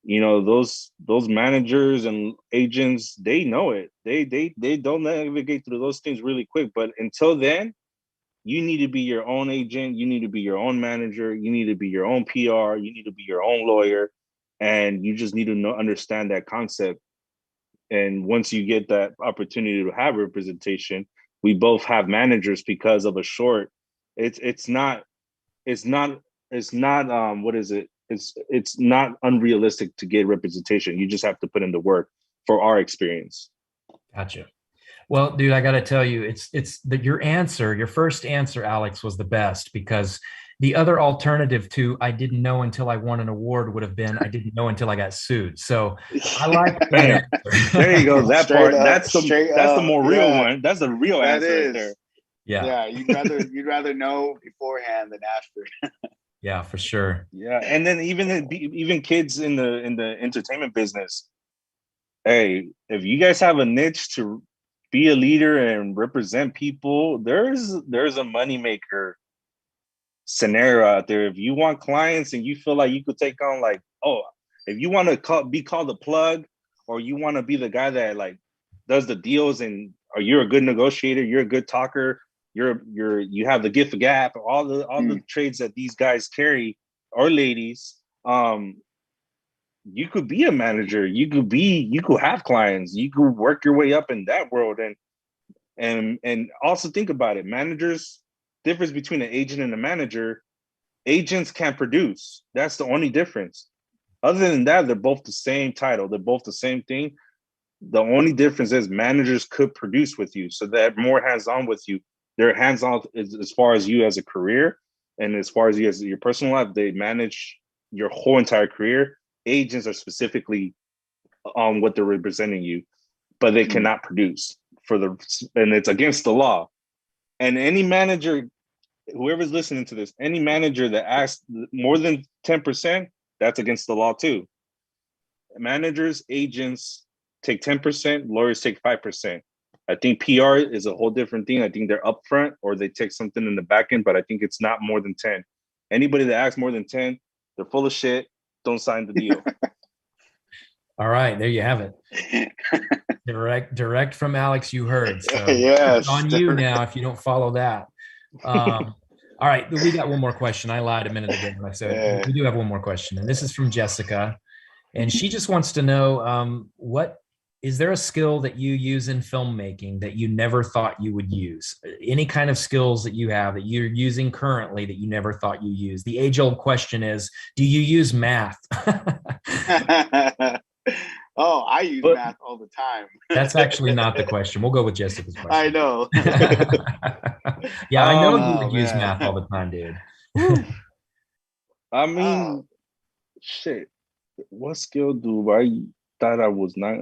those managers and agents, they know it. They don't navigate through those things really quick. But until then, you need to be your own agent. You need to be your own manager. You need to be your own PR. You need to be your own lawyer. and you just need to understand that concept. And once you get that opportunity to have representation, we both have managers because of a short. It's not what is it? It's not unrealistic to get representation. You just have to put in the work for our experience. Gotcha. Well, dude, I got to tell you, it's that your first answer, Alex, was the best, because the other alternative to I didn't know until I won an award would have been I didn't know until I got sued. So I like that answer. There you go. That part. Up, that's the more real one. That's the real that answer is. right there. Yeah. You'd rather know beforehand than after. Yeah, for sure. Yeah, and then even kids in the entertainment business. Hey, if you guys have a niche to be a leader and represent people, there's a moneymaker scenario out there. If you want clients and you feel like you could take on, like, if you want to be called a plug, or you want to be the guy that like does the deals, or you're a good negotiator, you're a good talker, you have the gift of gab, all the trades that these guys carry, or ladies, you could be a manager, you could have clients, you could work your way up in that world. And also think about it, managers, difference between an agent and a manager, agents can't produce. That's the only difference. Other than that, they're both the same title, they're both the same thing. The only difference is managers could produce with you, so they're more hands-on with you. They're hands-on as far as you as a career, and as far as you as your personal life, they manage your whole entire career. Agents are specifically on what they're representing you, but they cannot produce and it's against the law. And any manager, whoever's listening to this, any manager that asks more than 10%, that's against the law too. Managers, agents take 10%, lawyers take 5%. I think PR is a whole different thing. I think they're upfront, or they take something in the back end, but I think it's not more than 10. Anybody that asks more than 10, they're full of shit. Don't sign the deal. All right, there you have it. Direct from Alex, you heard. So yes, it's on you now if you don't follow that. All right, we got one more question. I lied a minute ago when I said we do have one more question, and this is from Jessica, and she just wants to know what is there a skill that you use in filmmaking that you never thought you would use? Any kind of skills that you have that you're using currently that you never thought you used? The age-old question is, do you use math? Oh, I use math all the time. That's actually not the question. We'll go with Jessica's question. I know. Yeah, I know you would use math all the time, dude. I mean, shit. What skill do I thought I was not?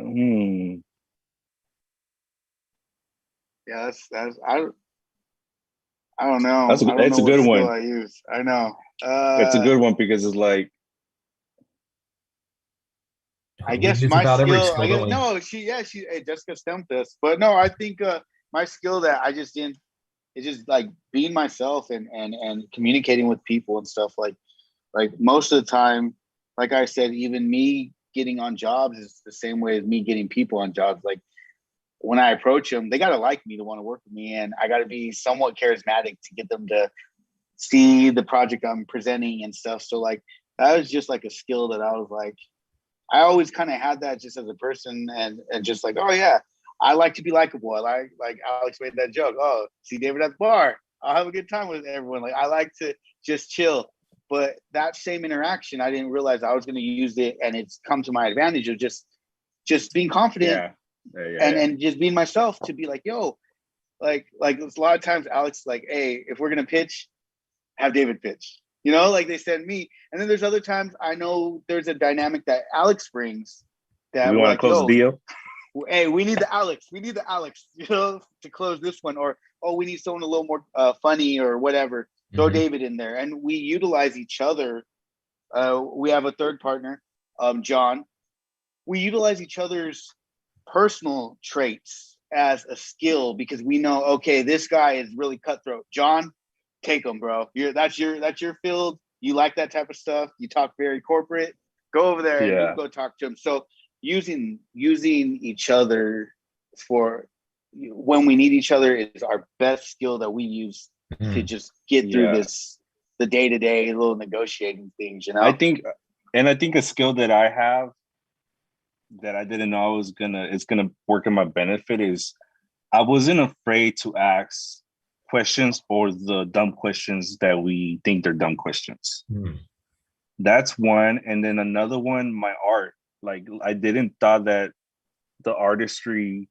Yeah, that's I don't know. That's a good one. I use. I know. It's a good one because it's like, I guess my skill. Jessica stumped us, but no, I think my skill that I just didn't. It's just like being myself and communicating with people and stuff. Like most of the time, like I said, even me getting on jobs is the same way as me getting people on jobs. Like when I approach them, they got to like me to want to work with me, and I got to be somewhat charismatic to get them to see the project I'm presenting and stuff. So like that was just like a skill that I was like, I always kind of had that just as a person, and just like, oh yeah, I like to be likable. I like Alex made that joke. Oh, see David at the bar, I'll have a good time with everyone. Like I like to just chill. But that same interaction, I didn't realize I was going to use it, and it's come to my advantage of just being confident and just being myself, to be like, yo, like a lot of times Alex like, hey, if we're going to pitch, have David pitch. You know, like they send me. And then there's other times I know there's a dynamic that Alex brings that we want to close the deal. Hey, we need the Alex, you know, to close this one. Or, oh, we need someone a little more funny or whatever. Throw David in there. And we utilize each other. We have a third partner, John. We utilize each other's personal traits as a skill because we know, okay, this guy is really cutthroat. John, take him, bro. That's your field. You like that type of stuff. You talk very corporate. Go over there and you go talk to him. So using each other for when we need each other is our best skill that we use to just get through the day-to-day little negotiating things, you know. I think And I think a skill that I have that I didn't know it's gonna work in my benefit is I wasn't afraid to ask questions or the dumb questions that we think they're dumb questions. That's one. And then another one, my art. Like I didn't thought that the artistry,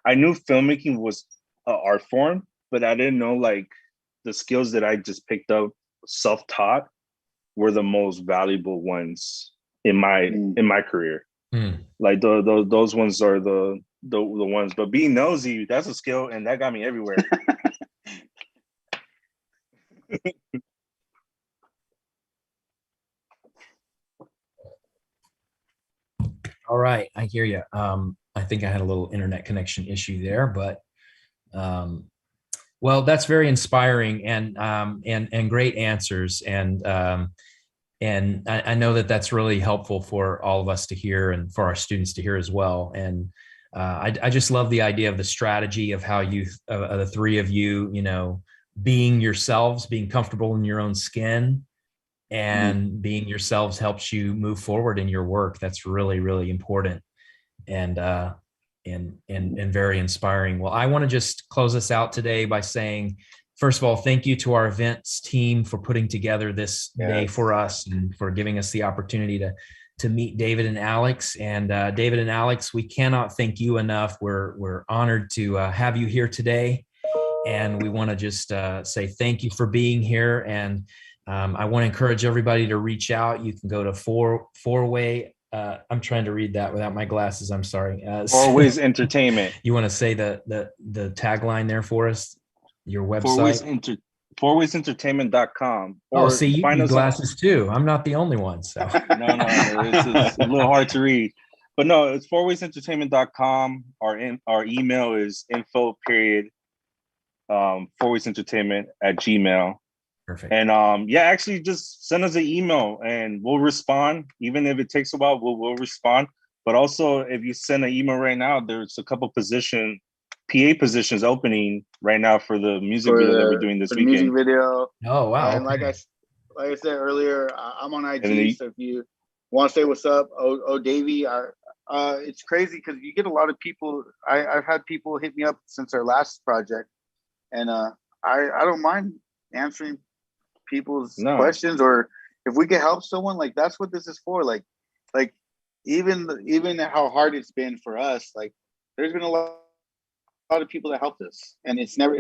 I knew filmmaking was an art form, but I didn't know like the skills that I just picked up self-taught were the most valuable ones in my career. Like those ones are the ones. But being nosy, that's a skill, and that got me everywhere. All right, I hear you. I think I had a little internet connection issue there, but well, that's very inspiring and great answers. And I know that that's really helpful for all of us to hear and for our students to hear as well. And I just love the idea of the strategy of how you, the three of you, you know, being yourselves, being comfortable in your own skin, and being yourselves helps you move forward in your work. That's really, really important and very inspiring. Well, I want to just close us out today by saying, first of all, thank you to our events team for putting together this day for us and for giving us the opportunity to meet David and Alex. And David and Alex, we cannot thank you enough. We're honored to have you here today. And we want to just say thank you for being here. And I want to encourage everybody to reach out. You can go to four-way. I'm trying to read that without my glasses. I'm sorry. Four-Ways Entertainment. You want to say the tagline there for us? Your website? fourwaysentertainment.com. Oh, see, you need glasses too. I'm not the only one. So no, it's a little hard to read. But no, it's fourwaysentertainment.com. Our email is info.fourwaysentertainment@gmail. Perfect. And actually just send us an email and we'll respond. Even if it takes a while, we'll respond. But also if you send an email right now, there's a couple PA positions opening right now for the music video that we're doing this weekend. Music video. Oh wow! And like I said earlier, I'm on IG. So if you want to say what's up, Davey, it's crazy because you get a lot of people. I've had people hit me up since our last project, and I don't mind answering people's questions, or if we can help someone, like that's what this is for. Like even how hard it's been for us, like there's been a lot of people that helped us, and it's not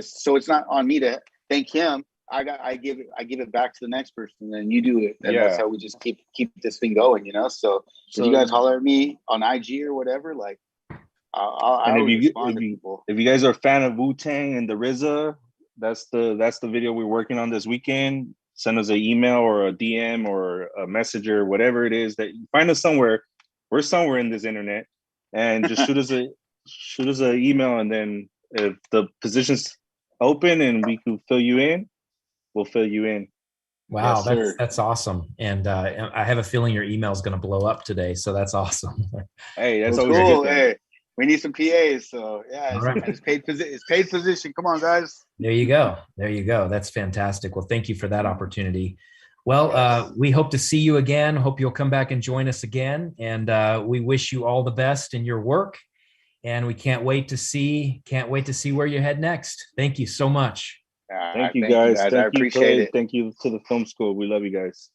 on me to thank him. I give it back to the next person, and you do it, and that's how we just keep this thing going, you know. So if you guys holler at me on IG or whatever, like if you guys are a fan of Wu-Tang and the RZA, that's the video we're working on this weekend. Send us an email or a DM or a messenger, whatever it is that you find us somewhere. We're somewhere in this internet, and just shoot us an email, and then if the position's open and we can fill you in, we'll fill you in. Wow, that's awesome. And I have a feeling your email is going to blow up today, so that's awesome. Hey, that's always cool. Hey, we need some PAs, so yeah, it's paid position. Come on, guys. There you go. That's fantastic. Well, thank you for that opportunity. Well, we hope to see you again. Hope you'll come back and join us again. And we wish you all the best in your work. And we can't wait to see where you head next. Thank you so much. Thank you guys. I appreciate it. Thank you to the film school. We love you guys.